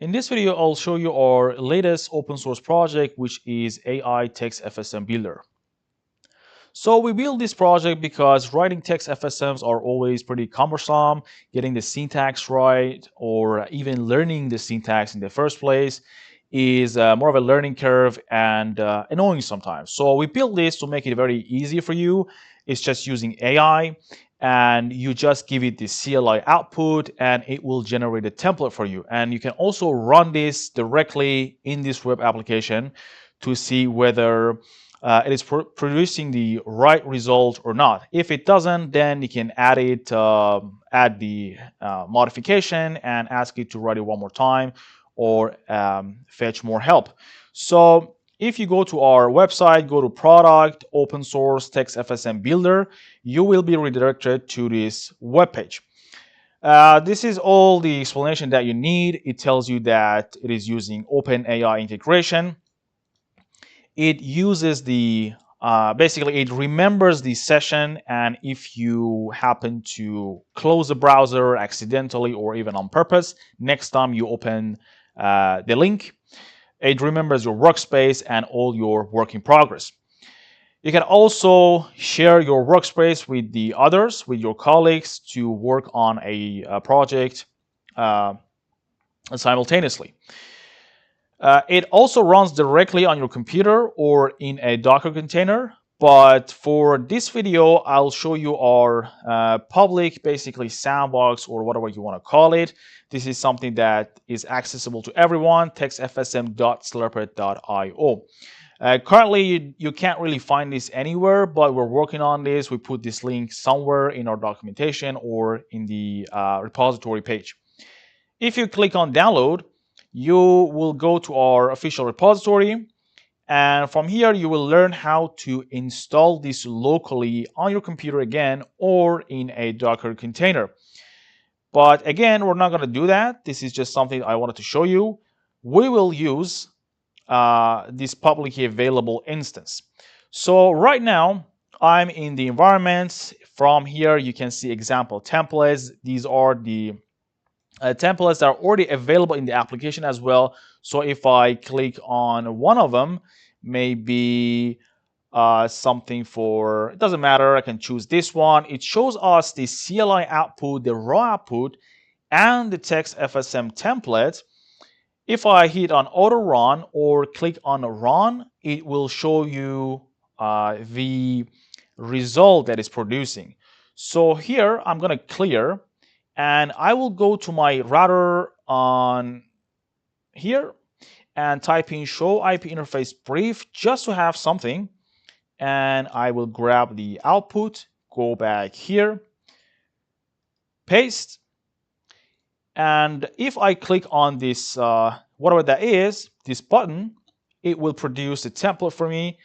In this video, I'll show you our latest open source project, which is AI TextFSM Builder. So we built this project because writing text FSMs are always pretty cumbersome. Getting the syntax right or even learning the syntax in the first place is more of a learning curve and annoying sometimes. So we built this to make it very easy for you. It's just using AI, and you just give it the CLI output and it will generate a template for you. And you can also run this directly in this web application to see whether it is producing the right result or not. If it doesn't, then you can add add the modification and ask it to write it one more time or fetch more help. So if you go to our website, go to product, open source, text FSM builder, you will be redirected to this web page. This is all the explanation that you need. It tells you that it is using OpenAI integration. It uses the basically it remembers the session, and if you happen to close the browser accidentally or even on purpose, next time you open the link, it remembers your workspace and all your work in progress. You can also share your workspace with the others, with your colleagues, to work on a project simultaneously. It also runs directly on your computer or in a Docker container. But for this video, I'll show you our public, basically sandbox or whatever you want to call it. This is something that is accessible to everyone, textfsm.slurpit.io. Currently, you can't really find this anywhere, but we're working on this. We put this link somewhere in our documentation or in the repository page. If you click on download, you will go to our official repository, and from here you will learn how to install this locally on your computer again or in a Docker container. But again, we're not going to do that. This is just something I wanted to show you. We will use this publicly available instance. So right now I'm in the environment. From here you can see example templates. These are the templates that are already available in the application as well. So if I click on one of them, maybe something for, it doesn't matter, I can choose this one. It shows us the CLI output, the raw output, and the text FSM template. If I hit on auto run or click on run, it will show you the result that it's producing. So here I'm going to clear, and I will go to my router on here and type in show IP interface brief just to have something. And I will grab the output, go back here, paste. And if I click on this, whatever that is, this button, it will produce a template for me.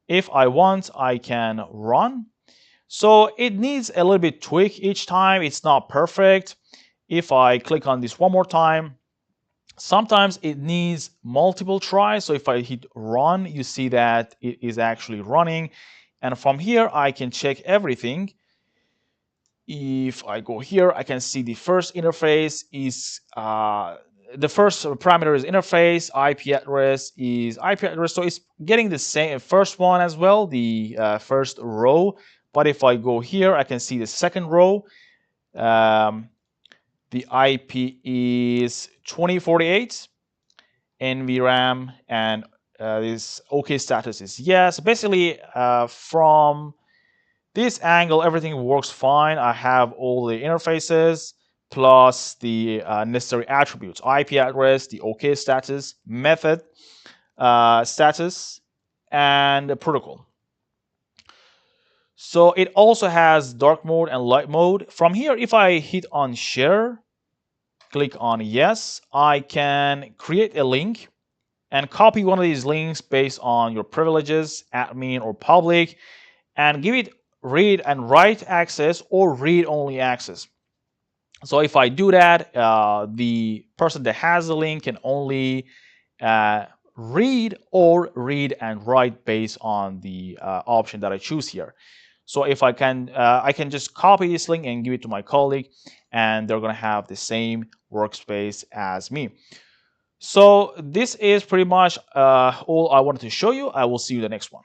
If I want, I can run. So it needs a little bit tweak each time. It's not perfect. If I click on this one more time, sometimes it needs multiple tries. So if I hit run, you see that it is actually running. And from here, I can check everything. If I go here, I can see the first interface is the first parameter is interface, IP address is IP address. So it's getting the same first one as well, the first row. But if I go here, I can see the second row. The IP is 2048, NVRAM, and this OK status is yes. Basically, from this angle, everything works fine. I have all the interfaces plus the necessary attributes: IP address, the OK status, method status, and the protocol. So it also has dark mode and light mode. From here, if I hit on share, click on yes, I can create a link and copy one of these links based on your privileges, admin or public, and give it read and write access or read only access. So if I do that, the person that has the link can only read or read and write based on the option that I choose here. So if I can just copy this link and give it to my colleague, and they're going to have the same workspace as me. So this is pretty much all I wanted to show you. I will see you in the next one.